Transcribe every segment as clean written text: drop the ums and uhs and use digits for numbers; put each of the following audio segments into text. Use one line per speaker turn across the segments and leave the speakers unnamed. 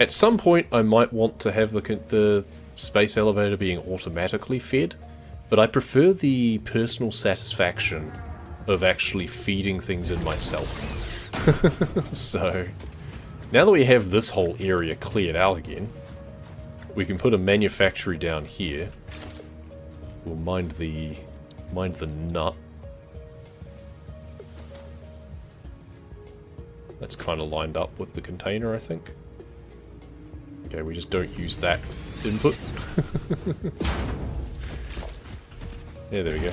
At some point, I might want to have the space elevator being automatically fed, but I prefer the personal satisfaction of actually feeding things in myself. So, now that we have this whole area cleared out again, we can put a manufactory down here. We'll mind the nut. That's kind of lined up with the container, I think. Okay, we just don't use that input. Yeah, there we go.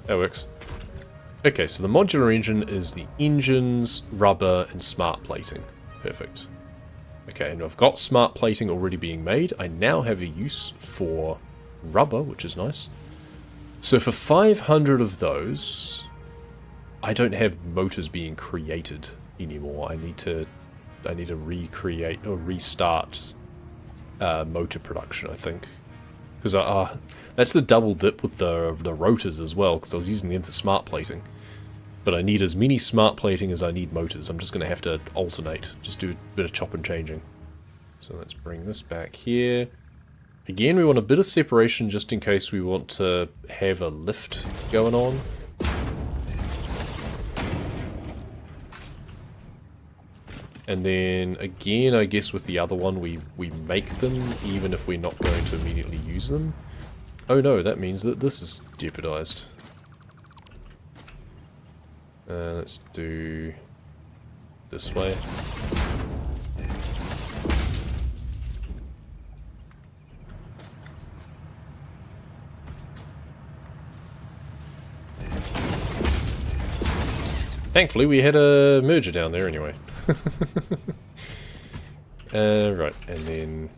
That works. Okay, so the modular engine is the engines, rubber, and smart plating. Perfect. Okay, and I've got smart plating already being made. I now have a use for rubber, which is nice. So for 500 of those, I don't have motors being created anymore. I need to recreate or restart motor production, I think, because that's the double dip with the rotors as well, because I was using them for smart plating. But I need as many smart plating as I need motors. I'm just going to have to alternate, just do a bit of chop and changing. So let's bring this back here. Again, we want a bit of separation just in case we want to have a lift going on. And then again, I guess with the other one, we make them even if we're not going to immediately use them. Oh no, that means that this is jeopardized. Let's do this way. Thankfully, we had a merger down there anyway. Right, and then...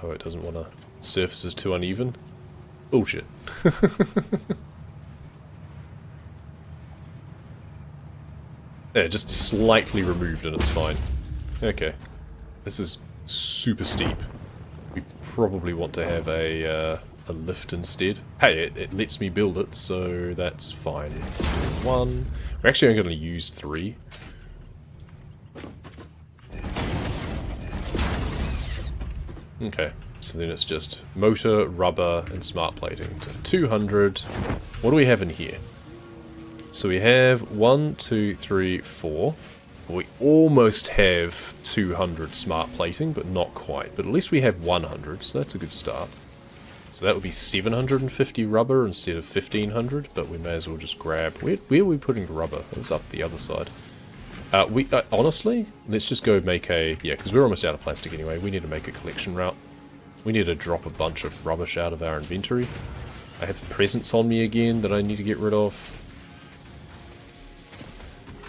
Oh, it doesn't want to... Surface is too uneven? Bullshit. Yeah, just slightly removed and it's fine. Okay. This is super steep. We probably want to have a lift instead. Hey, it lets me build it, so that's fine. One. We're actually only going to use 3. Okay, so then it's just motor, rubber, and smart plating. To 200. What do we have in here? So we have 1, 2, 3, 4. We almost have 200 smart plating, but not quite. But at least we have 100, so that's a good start. So that would be 750 rubber instead of 1500, but we may as well just grab... Where are we putting rubber? It was up the other side. Honestly, let's just go make a... Yeah, because we're almost out of plastic anyway. We need to make a collection route. We need to drop a bunch of rubbish out of our inventory. I have presents on me again that I need to get rid of.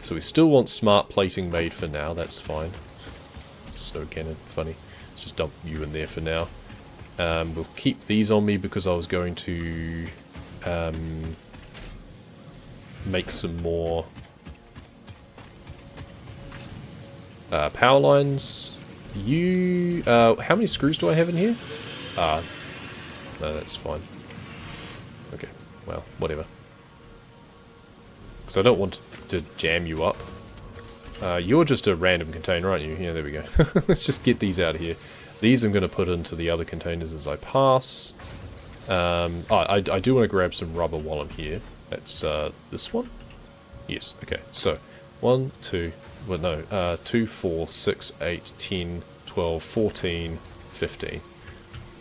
So we still want smart plating made for now, that's fine. Snow cannon, funny. Let's just dump you in there for now. We'll keep these on me because I was going to make some more power lines. You, how many screws do I have in here? No, that's fine. Okay, well, whatever. Because I don't want to jam you up. You're just a random container, aren't you? Yeah, there we go. Let's just get these out of here. These I'm going to put into the other containers as I pass. I do want to grab some rubber while I'm here. That's this one? Yes, okay. So, 1, 2, well no, 2, 4, 6, 8, 10, 12, 14, 15.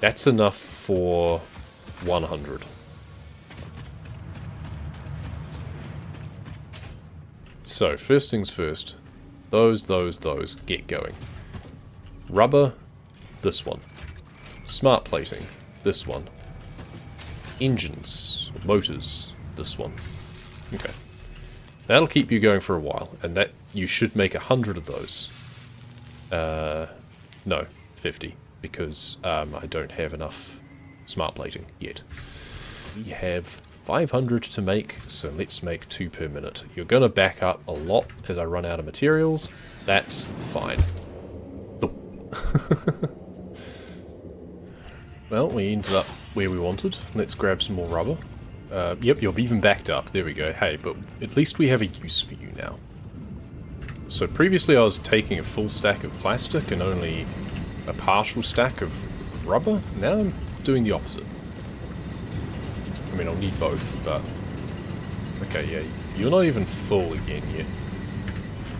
That's enough for 100. So, first things first. Those, get going. Rubber, this one. Smart plating, this one. Engines, motors, this one. Okay. That'll keep you going for a while, and that you should make 100 of those. No, 50, because I don't have enough smart plating yet. We have 500 to make, so let's make 2 per minute. You're going to back up a lot as I run out of materials. That's fine. Well, we ended up where we wanted. Let's grab some more rubber. Yep, you're even backed up. There we go. Hey, but at least we have a use for you now. So previously I was taking a full stack of plastic and only a partial stack of rubber. Now I'm doing the opposite. I mean, I'll need both, but... Okay, yeah, you're not even full again yet.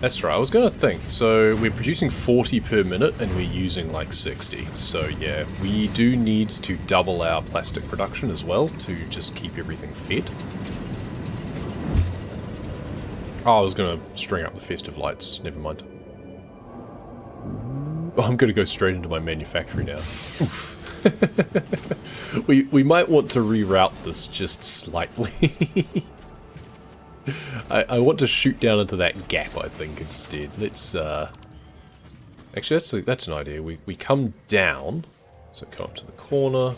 That's right, I was going to think. So we're producing 40 per minute and we're using like 60. So yeah, we do need to double our plastic production as well to just keep everything fed. Oh, I was going to string up the festive lights. Never mind. Oh, I'm going to go straight into my manufactory now. Oof. we might want to reroute this just slightly. I want to shoot down into that gap, I think, instead. Let's, actually, that's an idea. We come down, so come up to the corner,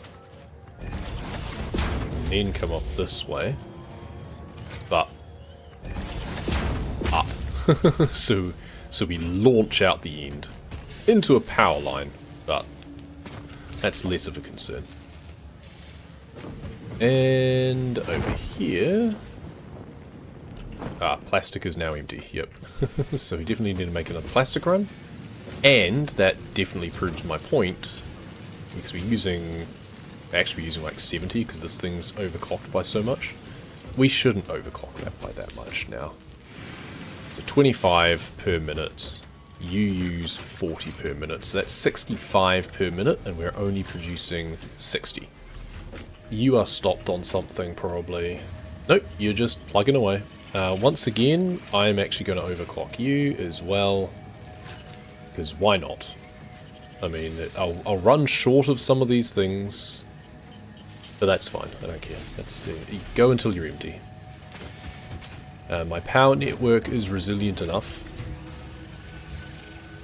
and then come up this way, but up. so we launch out the end into a power line, but that's less of a concern. And over here... plastic is now empty, yep. So we definitely need to make another plastic run. And that definitely proves my point, because we're using... Actually, we're using like 70, because this thing's overclocked by so much. We shouldn't overclock that by that much now. So 25 per minute. You use 40 per minute, so that's 65 per minute, and we're only producing 60. You are stopped on something, probably. Nope, you're just plugging away. Once again, I'm actually going to overclock you as well, because why not? I mean, I'll run short of some of these things, but that's fine, I don't care. That's go until you're empty. My power network is resilient enough.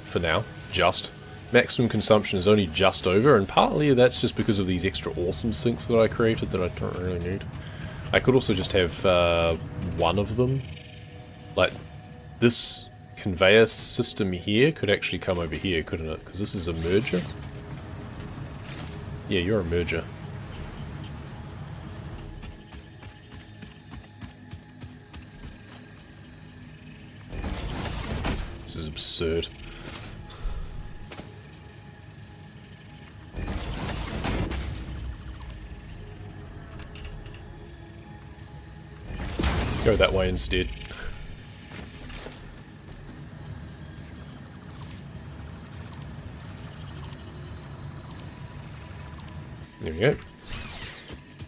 For now, just. Maximum consumption is only just over, and partly that's just because of these extra awesome sinks that I created that I don't really need. I could also just have one of them. Like, this conveyor system here could actually come over here, couldn't it? Because this is a merger. Yeah, you're a merger. This is absurd. Go that way instead. There we go.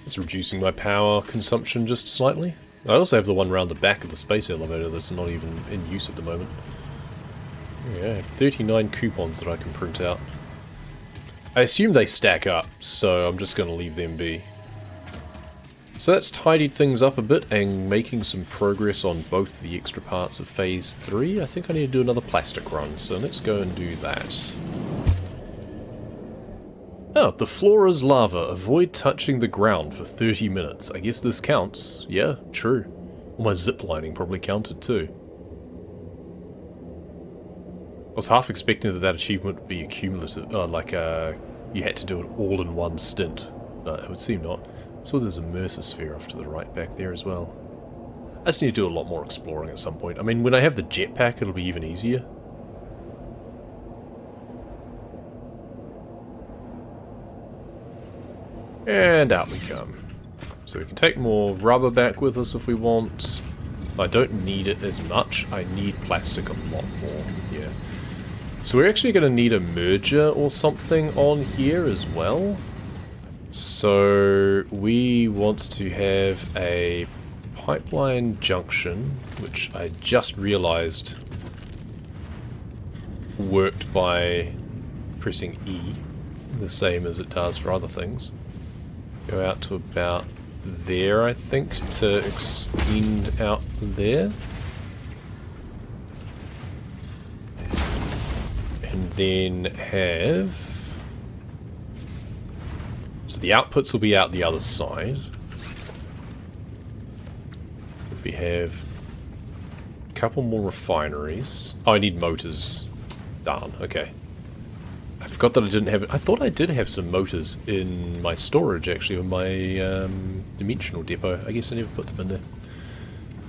It's reducing my power consumption just slightly. I also have the one around the back of the space elevator that's not even in use at the moment. Yeah, I have 39 coupons that I can print out. I assume they stack up, so I'm just going to leave them be. So that's tidied things up a bit and making some progress on both the extra parts of Phase 3. I think I need to do another plastic run, so let's go and do that. Oh, the floor is lava. Avoid touching the ground for 30 minutes. I guess this counts. Yeah, true. Well, my ziplining probably counted too. I was half expecting that achievement would be a cumulative, you had to do it all in one stint, but it would seem not. So there's a Mercer sphere off to the right back there as well. I just need to do a lot more exploring at some point. I mean, when I have the jetpack, it'll be even easier. And out we come. So we can take more rubber back with us if we want. I don't need it as much. I need plastic a lot more, yeah. So we're actually going to need a merger or something on here as well. So we want to have a pipeline junction, which I just realized worked by pressing E, the same as it does for other things. Go out to about there, I think, to extend out there. And then have... So the outputs will be out the other side. If we have a couple more refineries. Oh, I need motors. Darn, okay. I forgot that I didn't have it. I thought I did have some motors in my storage, actually, in my dimensional depot. I guess I never put them in there.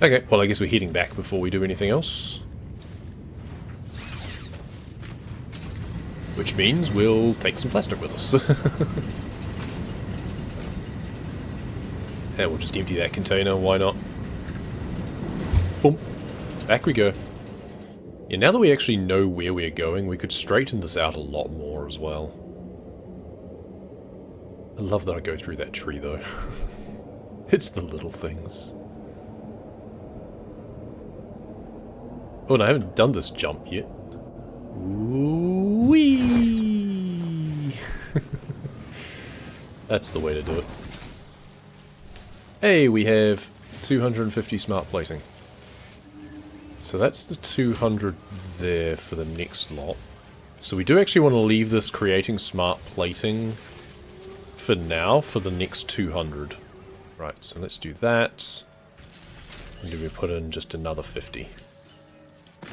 Okay, well, I guess we're heading back before we do anything else. Which means we'll take some plastic with us. Yeah, we'll just empty that container, why not? Thump. Back we go. Yeah, now that we actually know where we're going, we could straighten this out a lot more as well. I love that I go through that tree, though. It's the little things. Oh, and I haven't done this jump yet. Whee! That's the way to do it. Hey, we have 250 smart plating. So that's the 200 there for the next lot. So we do actually want to leave this creating smart plating for now for the next 200. Right, so let's do that. And then we put in just another 50.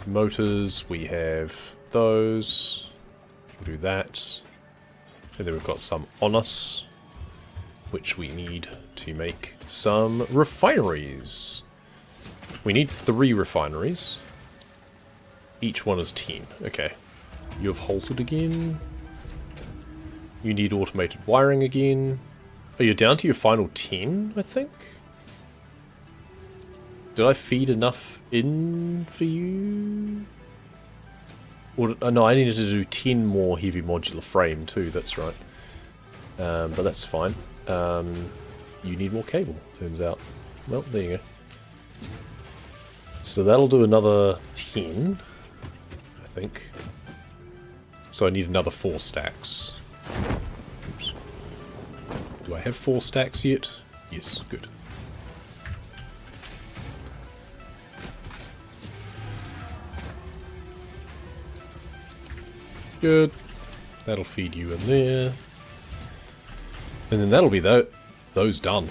Motors, we have those. We'll do that. And then we've got some on us, which we need to make some refineries. We need 3 refineries. Each one is 10. Okay. You have halted again. You need automated wiring again. Oh, you're down to your final 10, I think? Did I feed enough in for you? Or, no, I needed to do 10 more heavy modular frame too, that's right. But that's fine. You need more cable, turns out. Well, there you go. So that'll do another 10, I think. So I need another 4 stacks. Oops. Do I have 4 stacks yet? Yes, good. Good. That'll feed you in there. And then that'll be those done.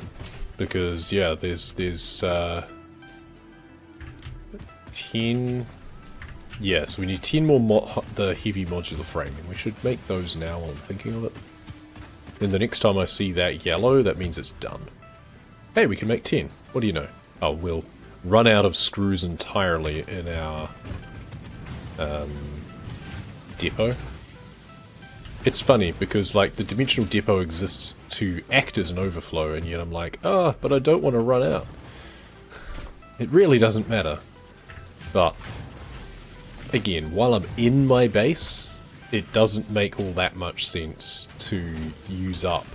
Because, yeah, there's 10... Yeah, so we need 10 more the heavy modular framing. We should make those now while I'm thinking of it. Then the next time I see that yellow, that means it's done. Hey, we can make 10. What do you know? Oh, we'll run out of screws entirely in our depot. It's funny because, like, the dimensional depot exists to act as an overflow, and yet I'm like, oh, but I don't want to run out. It really doesn't matter. But, again, while I'm in my base, it doesn't make all that much sense to use up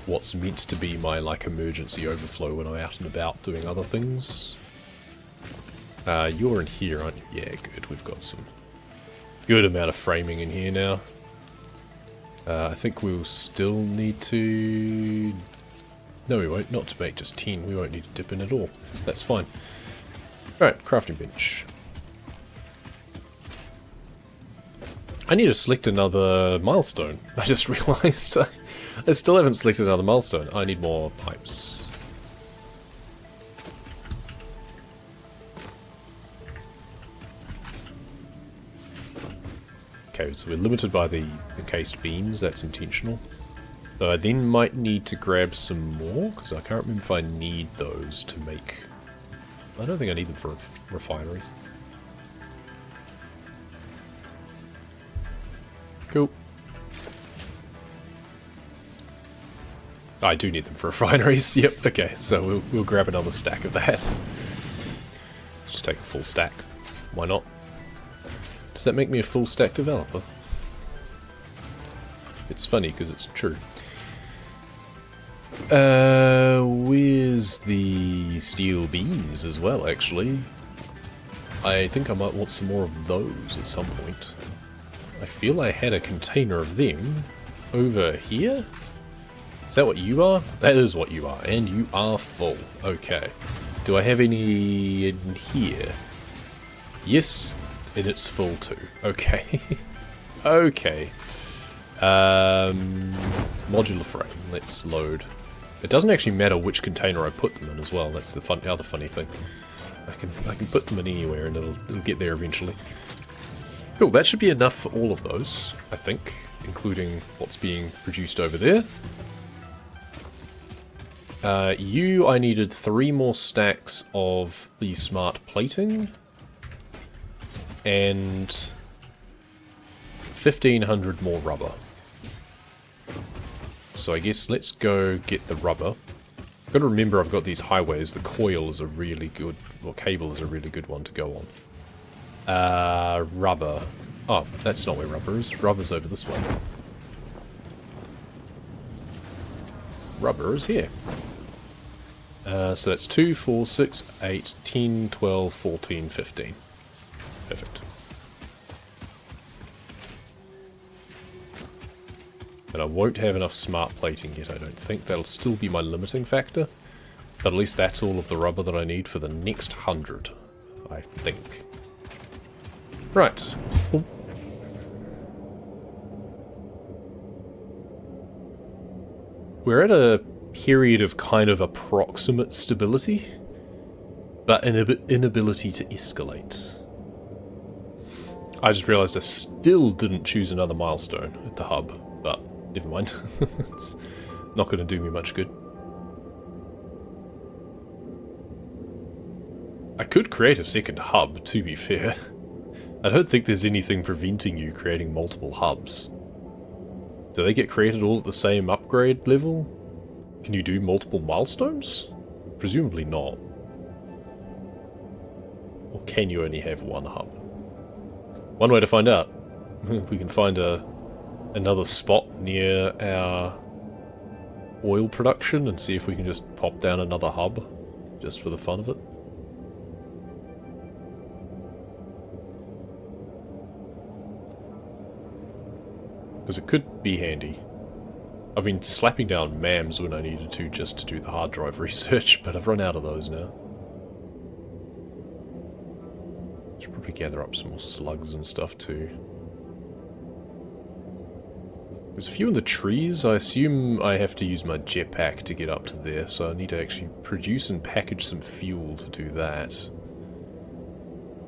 what's meant to be my, like, emergency overflow when I'm out and about doing other things. You're in here, aren't you? Yeah, good. We've got some good amount of framing in here now. I think we'll still need to... No, we won't. Not to make just 10. We won't need to dip in at all. That's fine. Alright, crafting bench. I need to select another milestone. I just realised I still haven't selected another milestone. I need more pipes. Okay, so we're limited by the encased beams. That's intentional. So I then might need to grab some more, because I can't remember if I need those to make... I don't think I need them for refineries. Cool. I do need them for refineries. Yep, okay, so we'll grab another stack of that. Let's just take a full stack. Why not? Does that make me a full stack developer? It's funny because it's true. Where's the steel beams as well, actually? I think I might want some more of those at some point. I feel I had a container of them over here. Is that what you are? That is what you are, and you are full. Okay. Do I have any in here? Yes, and it's full too. Okay. Okay. Modular frame. Let's load. It doesn't actually matter which container I put them in as well. That's the other funny thing. I can put them in anywhere and it'll get there eventually. Cool, that should be enough for all of those, I think, including what's being produced over there. I needed 3 more stacks of the smart plating. And 1,500 more rubber. So I guess let's go get the rubber. I've got to remember I've got these highways. The coil is a really good, or cable is a really good one to go on. Rubber. Oh, that's not where rubber is. Rubber's over this way. Rubber is here. So that's 2, 4, 6, 8, 10, 12, 14, 15. Perfect. And I won't have enough smart plating yet, I don't think. That'll still be my limiting factor. But at least that's all of the rubber that I need for the next 100, I think. Right. Ooh. We're at a period of kind of approximate stability, but an inability to escalate. I just realized I still didn't choose another milestone at the hub, but never mind. It's not going to do me much good. I could create a second hub, to be fair. I don't think there's anything preventing you creating multiple hubs. Do they get created all at the same upgrade level? Can you do multiple milestones? Presumably not. Or can you only have one hub? One way to find out. We can find another spot near our oil production and see if we can just pop down another hub, just for the fun of it. Because it could be handy. I've been slapping down MAMs when I needed to just to do the hard drive research, but I've run out of those now. Should probably gather up some more slugs and stuff too. There's a few in the trees. I assume I have to use my jetpack to get up to there, so I need to actually produce and package some fuel to do that.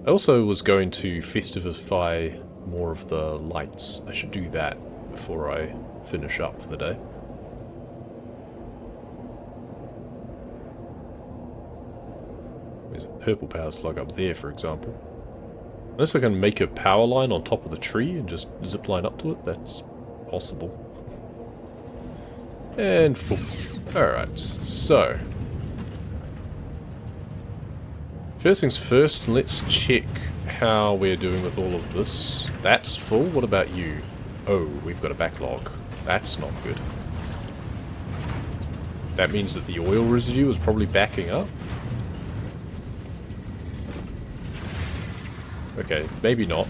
I also was going to festivify more of the lights. I should do that before I finish up for the day. There's a purple power slug up there, for example. Unless I can make a power line on top of the tree and just zip line up to it, that's possible. And full. Alright, so. First things first, let's check how we're doing with all of this. That's full. What about you? Oh, we've got a backlog. That's not good. That means that the oil residue is probably backing up. Okay, maybe not.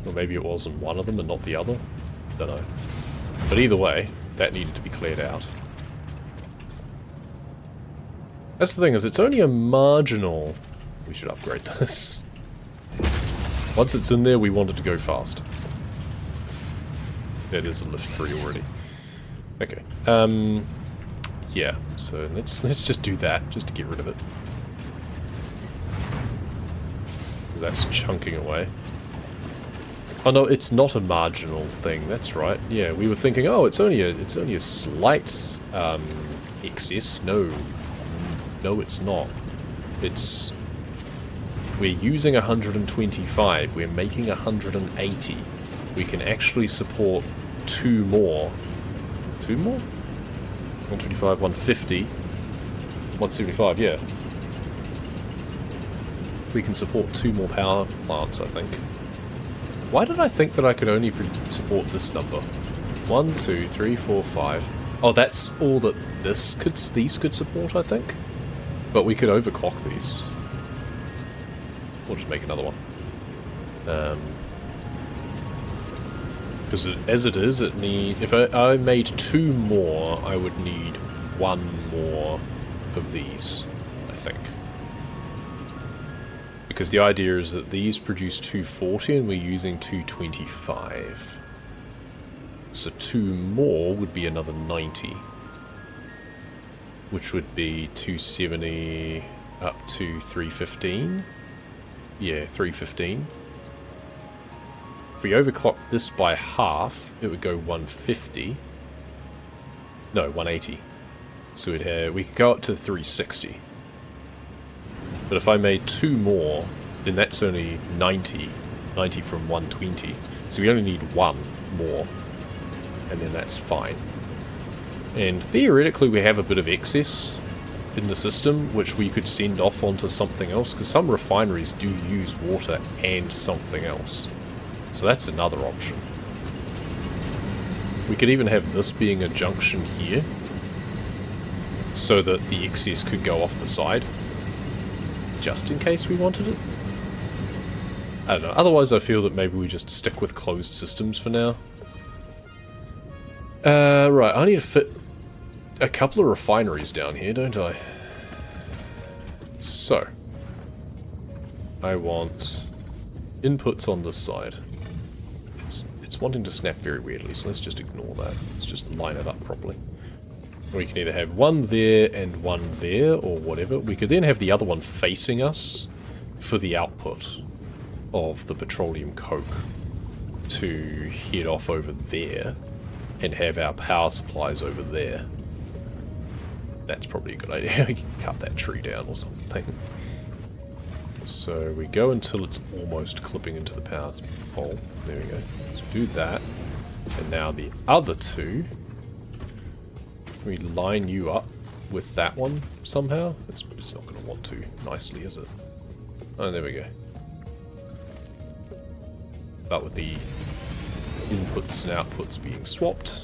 Or maybe it was in one of them and not the other. Don't know. But either way, that needed to be cleared out. That's the thing, is it's only a marginal... We should upgrade this. Once it's in there, we want it to go fast. It is a lift 3 already. Okay. Yeah, so let's just do that, just to get rid of it. That's chunking away. Oh no, it's not a marginal thing, that's right. Yeah, we were thinking, oh, it's only a slight excess. No, it's not. We're using 125, we're making 180. We can actually support 2 more. 2 more? 125, 150, 175, yeah. We can support 2 more power plants, I think. Why did I think that I could only support this number? 1, 2, 3, 4, 5. Oh, that's all that these could support, I think. But we could overclock these. We'll just make another one. Because as it is, it needs... If I made 2 more, I would need 1 more of these, I think. Because the idea is that these produce 240 and we're using 225. So 2 more would be another 90. Which would be 270 up to 315. Yeah, 315. If we overclocked this by half, it would go 150. No, 180. So we could go up to 360. But if I made 2 more, then that's only 90. 90 from 120. So we only need one more. And then that's fine. And theoretically we have a bit of excess in the system, which we could send off onto something else, because some refineries do use water and something else. So that's another option. We could even have this being a junction here, so that the excess could go off the side, just in case we wanted it. I don't know, otherwise I feel that maybe we just stick with closed systems for now. Right, I need to fit a couple of refineries down here, don't I? So, I want inputs on this side. It's wanting to snap very weirdly, so let's just ignore that. Let's just line it up properly. We can either have one there and one there, or whatever. We could then have the other one facing us for the output of the petroleum coke to head off over there and have our power supplies over there. That's probably a good idea. We can cut that tree down or something. So we go until it's almost clipping into the power pole. There we go. Let's do that. And now the other two, we line you up with that one somehow. It's not going to want to nicely, is it? Oh, there we go. But with the inputs and outputs being swapped.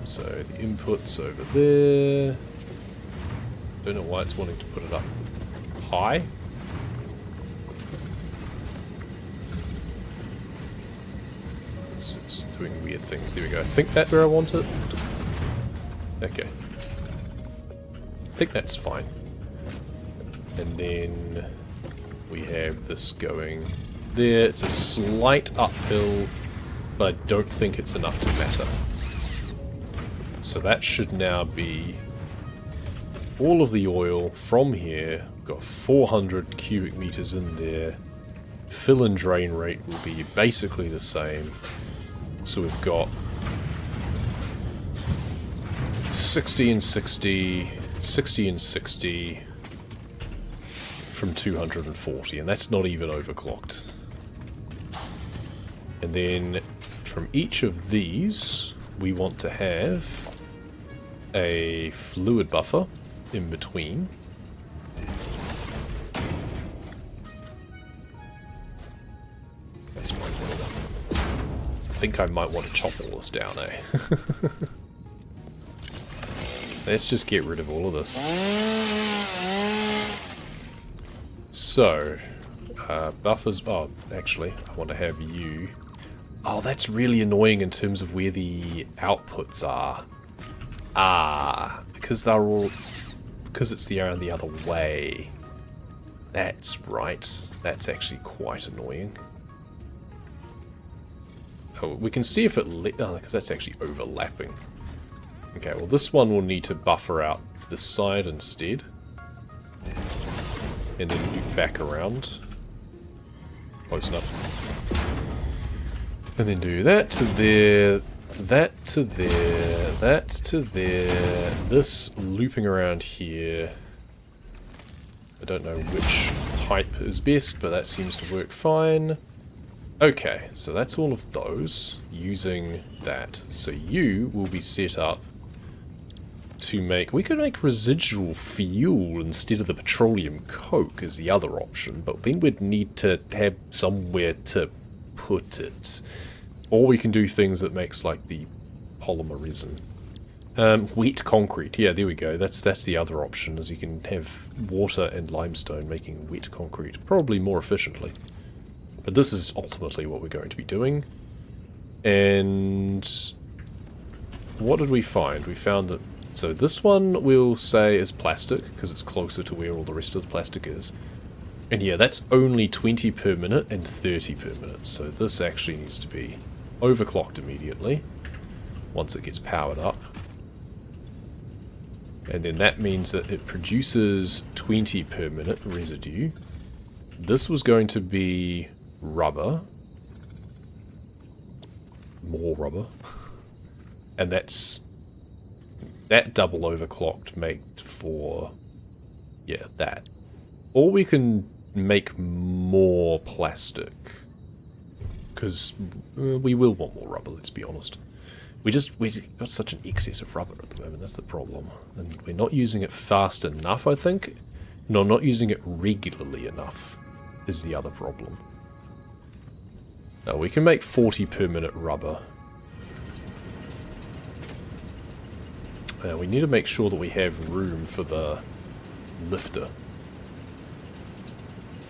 So the inputs over there. Don't know why it's wanting to put it up high. It's doing weird things. There we go. I think that's where I want it. Okay. I think that's fine. And then we have this going there. It's a slight uphill, but I don't think it's enough to matter. So that should now be all of the oil from here. We've got 400 cubic meters in there. Fill and drain rate will be basically the same. So we've got 60 and 60, 60 and 60 from 240, and that's not even overclocked. And then from each of these, we want to have a fluid buffer in between. That's fine. I think I might want to chop all this down, eh? Let's just get rid of all of this. So, buffers... Oh, actually, I want to have you... Oh, that's really annoying in terms of where the outputs are. Ah, because they're all... Because it's the other way. That's right. That's actually quite annoying. Oh, we can see if it... Oh, because that's actually overlapping. Okay, well this one will need to buffer out this side instead. And then loop back around. Close enough. And then do that to there, that to there, that to there, this looping around here. I don't know which type is best, but that seems to work fine. Okay, so that's all of those using that. So you will be set up to make... We could make residual fuel instead of the petroleum coke as the other option, but then we'd need to have somewhere to put it. Or we can do things that makes like the polymer resin. Wet concrete, yeah, there we go. That's the other option, is you can have water and limestone making wet concrete, probably more efficiently. But this is ultimately what we're going to be doing. And what did we find? We found that... So this one we'll say is plastic, because it's closer to where all the rest of the plastic is. And yeah, that's only 20 per minute and 30 per minute. So this actually needs to be overclocked immediately, once it gets powered up. And then that means that it produces 20 per minute residue. This was going to be rubber. More rubber. And that's... That double overclocked made for... Yeah, that. Or we can make more plastic. Because we will want more rubber, let's be honest. We've got such an excess of rubber at the moment, that's the problem. And we're not using it fast enough, I think. No, not using it regularly enough is the other problem. Now, we can make 40 per minute rubber. We need to make sure that we have room for the lifter.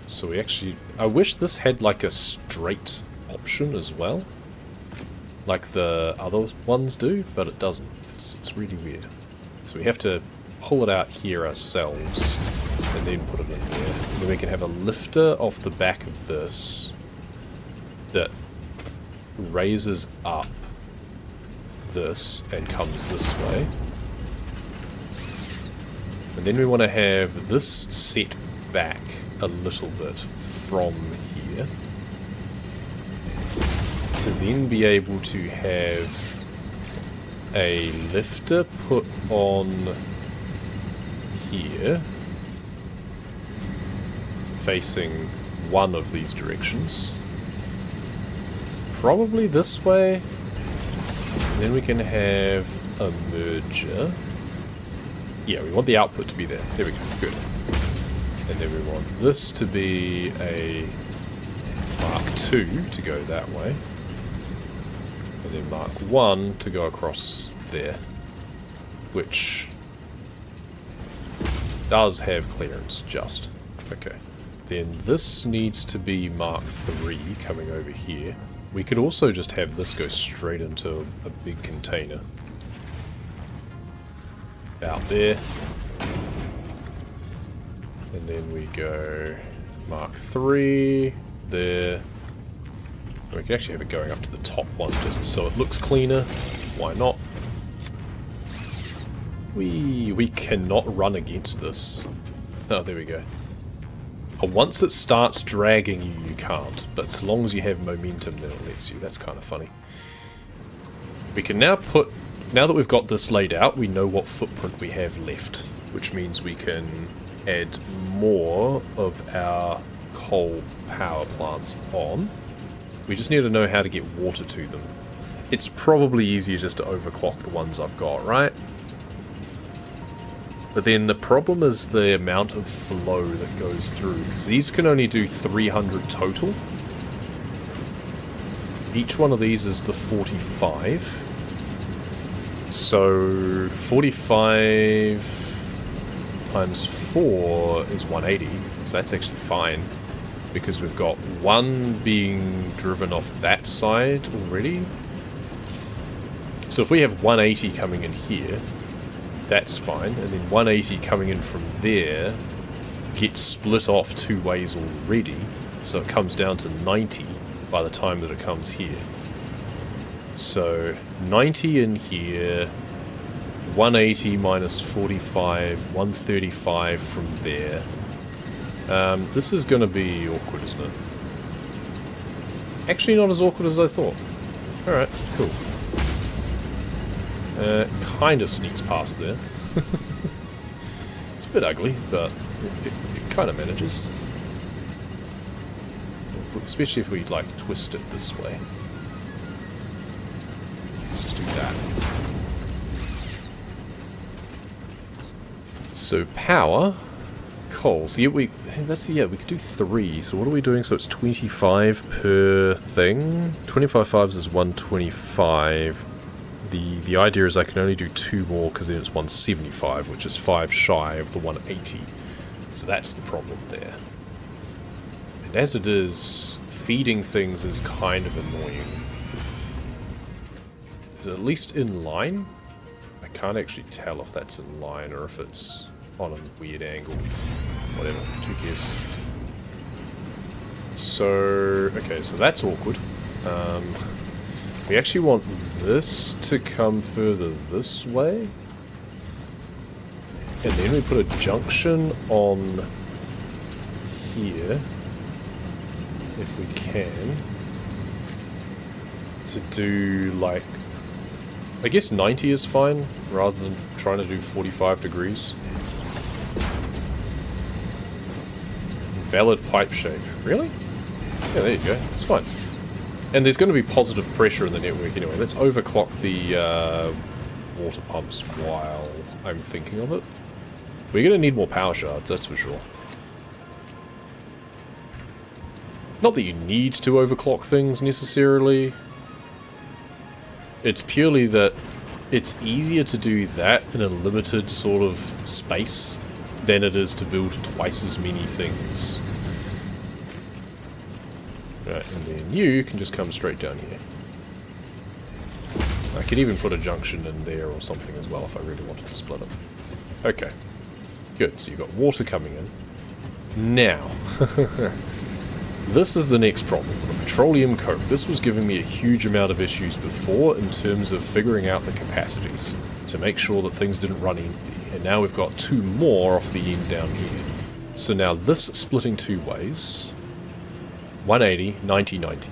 So we actually... I wish this had like a straight option as well. Like the other ones do, but it doesn't. It's really weird. So we have to pull it out here ourselves and then put it in there. And then we can have a lifter off the back of this that raises up this and comes this way. And then we want to have this set back a little bit from here to then be able to have a lifter put on here facing one of these directions. Probably this way. And then we can have a merger. Yeah, we want the output to be there. There we go. Good. And then we want this to be a Mark II to go that way. And then Mark I to go across there. Which does have clearance, just. Okay. Then this needs to be Mark III coming over here. We could also just have this go straight into a big container. Out there. And then we go Mark III there. And we can actually have it going up to the top one just so it looks cleaner. Why not? We cannot run against this. Oh, there we go. Once it starts dragging you, you can't. But as long as you have momentum, then it lets you. That's kind of funny. We can now put... Now that we've got this laid out, we know what footprint we have left. Which means we can add more of our coal power plants on. We just need to know how to get water to them. It's probably easier just to overclock the ones I've got, right? But then the problem is the amount of flow that goes through, because these can only do 300 total. Each one of these is the 45. So 45 times 4 is 180, so that's actually fine. Because we've got one being driven off that side already. So if we have 180 coming in here, that's fine, and then 180 coming in from there gets split off two ways already, so it comes down to 90 by the time that it comes here. So 90 in here, 180 minus 45, 135 from there. This is going to be awkward, isn't it? Actually not as awkward as I thought. Alright, cool. Kind of sneaks past there. It's a bit ugly, but it kind of manages. Especially if we, like, twist it this way. Let's do that. So, power. Coal. So, yeah, we could do 3. So, what are we doing? So, it's 25 per thing. 25 fives is 125. The idea is I can only do 2 more because then it's 175, which is 5 shy of the 180. So that's the problem there. And as it is, feeding things is kind of annoying. Is it at least in line? I can't actually tell if that's in line or if it's on a weird angle. Whatever, who cares? So, okay, so that's awkward. We actually want this to come further this way. And then we put a junction on here, if we can, to do, like, I guess 90 is fine, rather than trying to do 45 degrees. Valid pipe shape. Really? Yeah, there you go. It's fine. And there's going to be positive pressure in the network anyway. Let's overclock the water pumps while I'm thinking of it. We're going to need more power shards, that's for sure. Not that you need to overclock things necessarily. It's purely that it's easier to do that in a limited sort of space than it is to build twice as many things. Right, and then you can just come straight down here. I could even put a junction in there or something as well if I really wanted to split them. Okay. Good, so you've got water coming in. Now, this is the next problem. The petroleum coke. This was giving me a huge amount of issues before in terms of figuring out the capacities to make sure that things didn't run empty. And now we've got 2 more off the end down here. So now this splitting 2 ways. 180, 90, 90.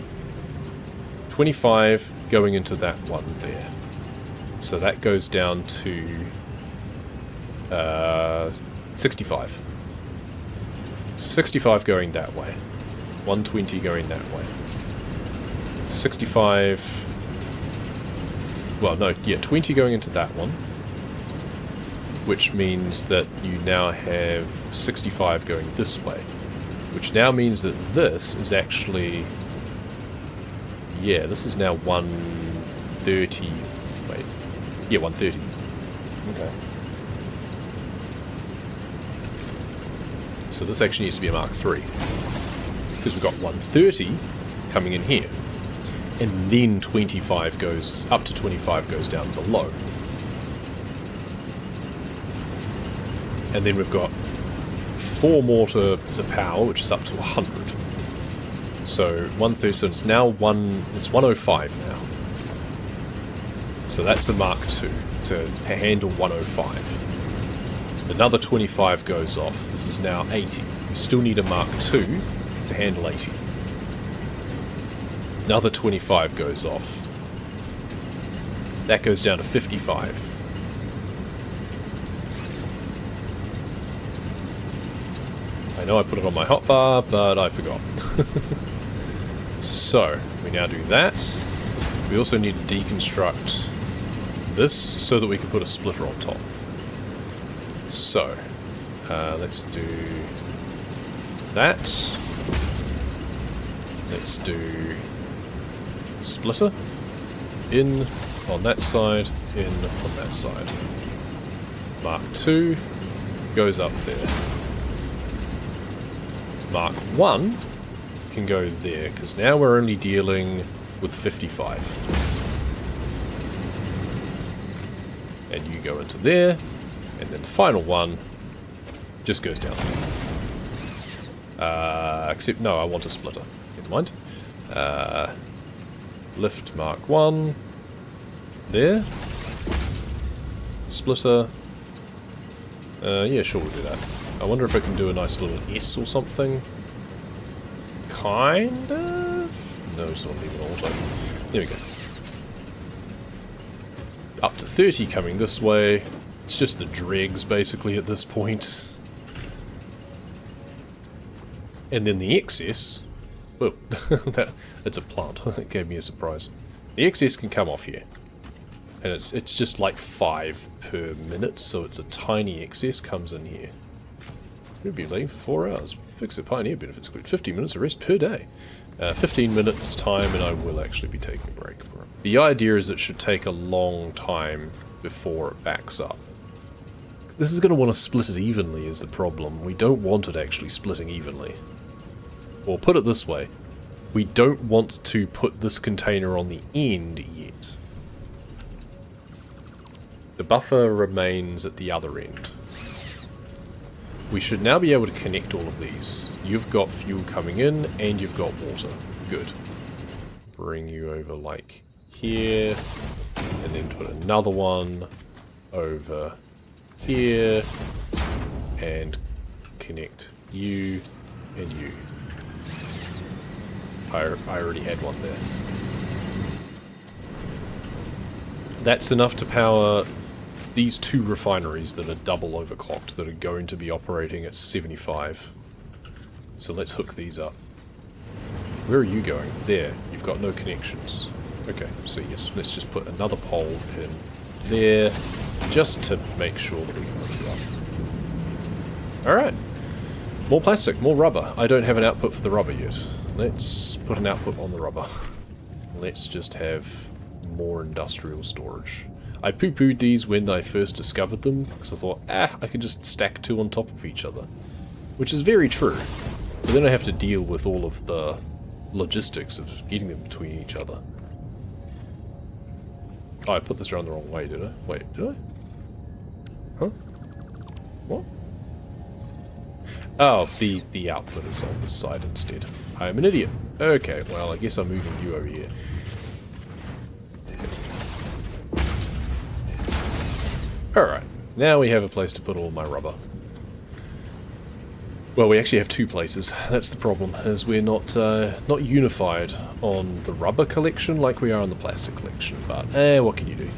25 going into that one there. So that goes down to 65. So 65 going that way. 120 going that way. 65... Well, no, yeah, 20 going into that one. Which means that you now have 65 going this way. Which now means that this is actually... Yeah, this is now 130... Wait. Yeah, 130. Okay. So this actually needs to be a Mark III. Because we've got 130 coming in here. And then 25 goes... Up to 25 goes down below. And then we've got 4 more to power, which is up to 100. So 130, so it's now it's 105 now. So that's a Mark II to handle 105. Another 25 goes off. This is now 80. We still need a Mark II to handle 80. Another 25 goes off. That goes down to 55. I know I put it on my hotbar, but I forgot. So, we now do that. We also need to deconstruct this so that we can put a splitter on top. So, let's do that. Let's do splitter. In on that side, in on that side. Mark II goes up there. Mark 1 can go there, because now we're only dealing with 55. And you go into there, and then the final one just goes down. Except, no, I want a splitter. Never mind. Lift Mark 1. There. Splitter. Yeah, sure, we'll do that. I wonder if I can do a nice little S or something. Kind of? No, it's not leaving auto. There we go. Up to 30 coming this way. It's just the dregs, basically, at this point. And then the excess... Well, that's a plant. It gave me a surprise. The excess can come off here. And it's just like 5 per minute, so it's a tiny excess comes in here. We'll be late for 4 hours. Fix the Pioneer benefits include 15 minutes of rest per day. 15 minutes time, and I will actually be taking a break. The idea is it should take a long time before it backs up. This is going to want to split it evenly is the problem. We don't want it actually splitting evenly. Or put it this way, we don't want to put this container on the end yet. The buffer remains at the other end. We should now be able to connect all of these. You've got fuel coming in, and you've got water. Good. Bring you over like here, and then put another one over here, and connect you and you. I already had one there. That's enough to power these 2 refineries that are double overclocked, that are going to be operating at 75. so let's hook these up. Where are you going? There. You've got no connections. Okay, so yes, let's just put another pole in there, just to make sure that we can hook you up. Alright. More plastic, more rubber. I don't have an output for the rubber yet. Let's put an output on the rubber. Let's just have more industrial storage. I poo-pooed these when I first discovered them, because I thought, I could just stack two on top of each other. Which is very true. But then I have to deal with all of the logistics of getting them between each other. Oh, I put this around the wrong way, did I? Wait, did I? Huh? What? Oh, the output is on this side instead. I'm an idiot. Okay, well, I guess I'm moving you over here. Alright, now we have a place to put all my rubber. Well, we actually have two places. That's the problem, is we're not not unified on the rubber collection like we are on the plastic collection, but what can you do?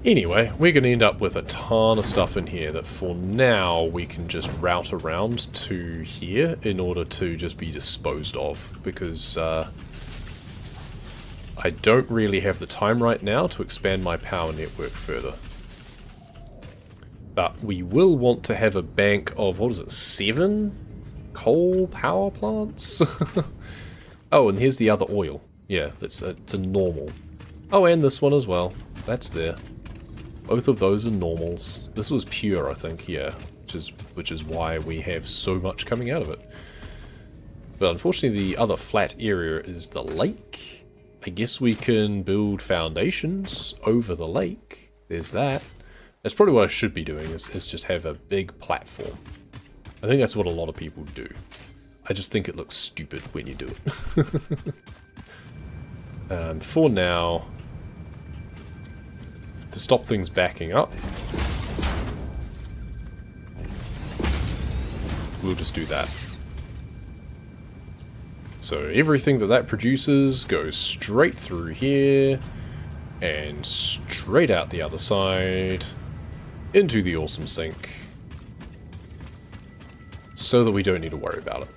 Anyway, we're going to end up with a ton of stuff in here that for now we can just route around to here in order to just be disposed of, because I don't really have the time right now to expand my power network further. But we will want to have a bank of, what is it, 7 coal power plants? Oh, and here's the other oil. Yeah, it's a normal. Oh, and this one as well. That's there. Both of those are normals. This was pure, I think, yeah. Which is why we have so much coming out of it. But unfortunately, the other flat area is the lake. I guess we can build foundations over the lake. There's that. That's probably what I should be doing, is just have a big platform. I think that's what a lot of people do. I just think it looks stupid when you do it. For now, to stop things backing up, we'll just do that. So everything that produces goes straight through here, and straight out the other side, into the awesome sink, so that we don't need to worry about it.